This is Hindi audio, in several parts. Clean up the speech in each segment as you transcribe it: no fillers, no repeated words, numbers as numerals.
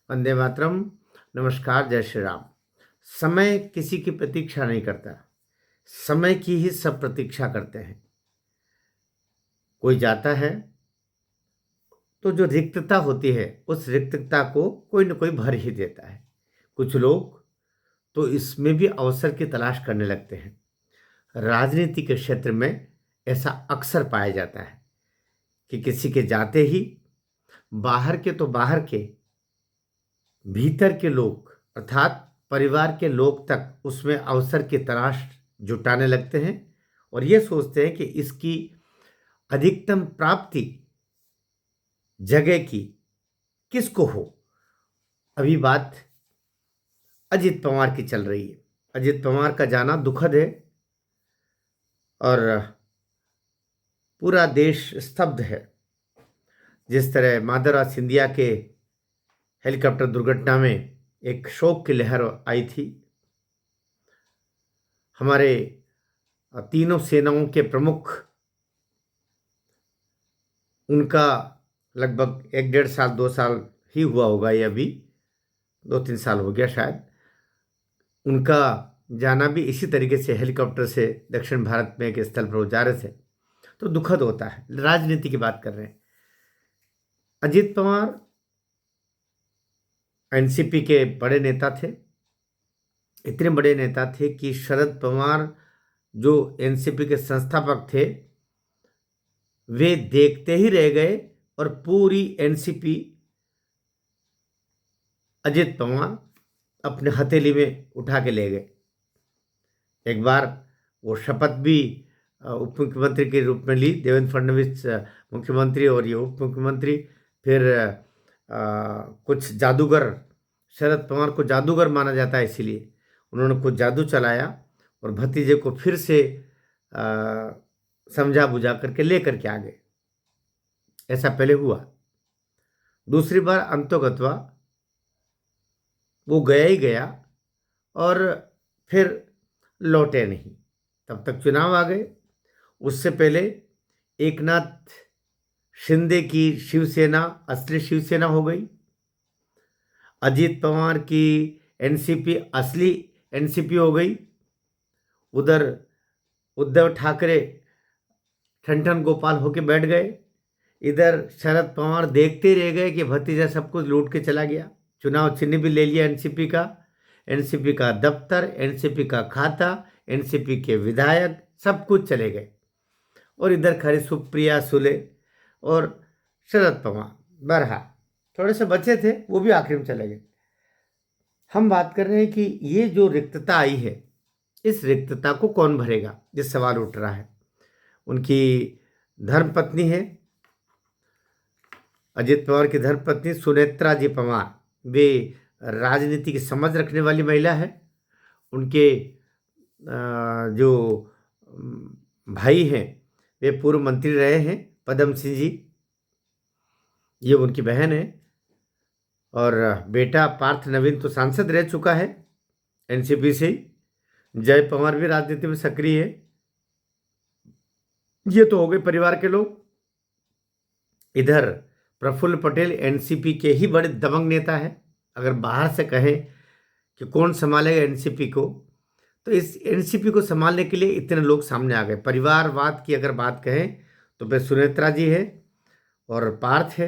वंदे मातरम। नमस्कार, जय श्री राम। समय किसी की प्रतीक्षा नहीं करता, समय की ही सब प्रतीक्षा करते हैं। कोई जाता है तो जो रिक्तता होती है उस रिक्तता को कोई न कोई भर ही देता है। कुछ लोग तो इसमें भी अवसर की तलाश करने लगते हैं। राजनीति के क्षेत्र में ऐसा अक्सर पाया जाता है कि किसी के जाते ही बाहर के तो बाहर के, भीतर के लोग अर्थात परिवार के लोग तक उसमें अवसर की तलाश जुटाने लगते हैं और ये सोचते हैं कि इसकी अधिकतम प्राप्ति जगह की किसको हो। अभी बात अजित पवार की चल रही है। अजित पवार का जाना दुखद है और पूरा देश स्तब्ध है। जिस तरह माधवराज सिंधिया के हेलीकॉप्टर दुर्घटना में एक शोक की लहर आई थी, हमारे तीनों सेनाओं के प्रमुख, उनका लगभग 1-1.5 साल 2 साल ही हुआ होगा, ये अभी 2-3 साल हो गया शायद, उनका जाना भी इसी तरीके से हेलीकॉप्टर से दक्षिण भारत में एक स्थल पर वो जा रहे थे, तो दुखद होता है। राजनीति की बात कर रहे हैं। अजित पवार एनसीपी के बड़े नेता थे। इतने बड़े नेता थे कि शरद पवार जो एनसीपी के संस्थापक थे, वे देखते ही रह गए और पूरी एनसीपी अजित पवार अपने हथेली में उठा के ले गए। एक बार वो शपथ भी उप मुख्यमंत्री के रूप में ली, देवेंद्र फडणवीस मुख्यमंत्री और ये उप मुख्यमंत्री। फिर कुछ जादूगर, शरद पवार को जादूगर माना जाता है, इसीलिए उन्होंने कुछ जादू चलाया और भतीजे को फिर से समझा बुझा करके ले करके आ गए। ऐसा पहले हुआ। दूसरी बार अंतोगत्वा वो गया ही गया और फिर लौटे नहीं। तब तक चुनाव आ गए। उससे पहले एकनाथ शिंदे की शिवसेना असली शिवसेना हो गई। अजित पवार की एनसीपी असली एनसीपी हो गई। उधर उद्धव ठाकरे ठन गोपाल होके बैठ गए। इधर शरद पवार देखते रह गए कि भतीजा सब कुछ लूट के चला गया। चुनाव चिन्ह भी ले लिया एनसीपी का दफ्तर, एनसीपी का खाता, एनसीपी के विधायक, सब कुछ चले गए। और इधर खड़े सुप्रिया सुले और शरद पवार, बहरहाल थोड़े से बचे थे, वो भी आखिर में चले गए। हम बात कर रहे हैं कि ये जो रिक्तता आई है, इस रिक्तता को कौन भरेगा, ये सवाल उठ रहा है। उनकी धर्मपत्नी है, अजित पवार की धर्मपत्नी सुनेत्रा जी पवार, वे राजनीति की समझ रखने वाली महिला है। उनके जो भाई हैं वे पूर्व मंत्री रहे हैं, पदम सिंह जी, ये उनकी बहन है। और बेटा पार्थ नवीन तो सांसद रह चुका है एनसीपी से। जय पवार भी राजनीति में सक्रिय है। ये तो हो गए परिवार के लोग। इधर प्रफुल्ल पटेल एनसीपी के ही बड़े दबंग नेता है। अगर बाहर से कहें कि कौन संभालेगा एनसीपी को, तो इस एनसीपी को संभालने के लिए इतने लोग सामने आ गए। परिवारवाद की अगर बात कहें तो फिर सुनेत्रा जी है और पार्थ है,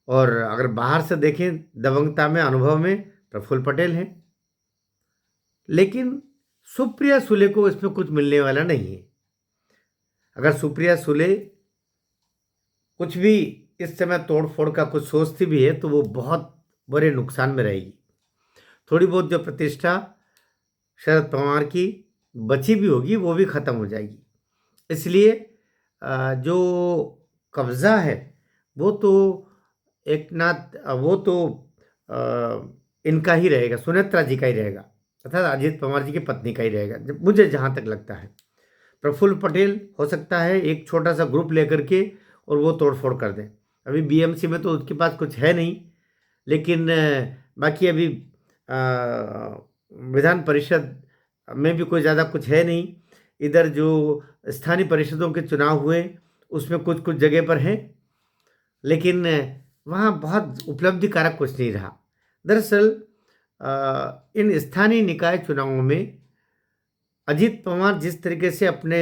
और अगर बाहर से देखें दबंगता में, अनुभव में, प्रफुल्ल पटेल है। लेकिन सुप्रिया सुले को इसमें कुछ मिलने वाला नहीं है। अगर सुप्रिया सुले कुछ भी इस समय तोड़फोड़ का कुछ सोचती भी है तो वो बहुत बड़े नुकसान में रहेगी। थोड़ी बहुत जो प्रतिष्ठा शरद पवार की बची भी होगी वो भी खत्म हो जाएगी। इसलिए जो कब्जा है वो तो इनका ही रहेगा, सुनेत्रा जी का ही रहेगा, अर्थात अजित पवार जी की पत्नी का ही रहेगा, मुझे जहाँ तक लगता है। प्रफुल्ल पटेल हो सकता है एक छोटा सा ग्रुप लेकर के और वो तोड़फोड़ कर दें। अभी बीएमसी में तो उसके पास कुछ है नहीं, लेकिन बाकी अभी विधान परिषद में भी कोई ज़्यादा कुछ है नहीं। इधर जो स्थानीय परिषदों के चुनाव हुए उसमें कुछ कुछ जगह पर हैं, लेकिन वहाँ बहुत उपलब्धिकारक कुछ नहीं रहा। दरअसल इन स्थानीय निकाय चुनावों में अजीत पवार जिस तरीके से अपने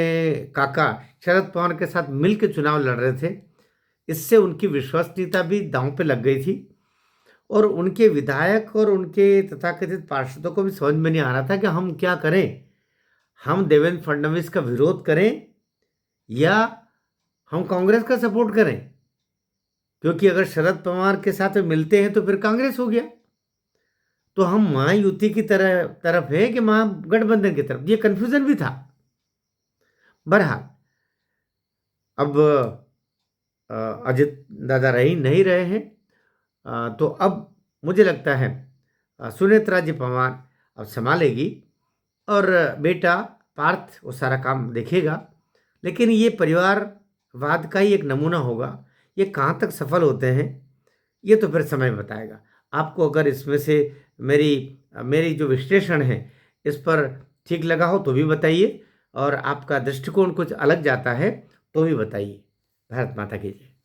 काका शरद पवार के साथ मिलकर चुनाव लड़ रहे थे, इससे उनकी विश्वसनीयता भी दांव पे लग गई थी और उनके विधायक और उनके तथाकथित पार्षदों को भी समझ में नहीं आ रहा था कि हम क्या करें। हम देवेंद्र फडणवीस का विरोध करें या हम कांग्रेस का सपोर्ट करें, क्योंकि अगर शरद पवार के साथ मिलते हैं तो फिर कांग्रेस हो गया, तो हम महायुति की तरफ है कि महागठबंधन की तरफ। ये कंफ्यूजन भी था। बहरहाल अब अजित दादा नहीं रहे हैं, तो अब मुझे लगता है सुनेत्रा जी पवार अब संभालेगी और बेटा पार्थ वो सारा काम देखेगा। लेकिन ये परिवारवाद का ही एक नमूना होगा। ये कहाँ तक सफल होते हैं ये तो फिर समय बताएगा। आपको अगर इसमें से मेरी मेरी जो विश्लेषण है इस पर ठीक लगा हो तो भी बताइए, और आपका दृष्टिकोण कुछ अलग जाता है तो भी बताइए। भारत माता की जय।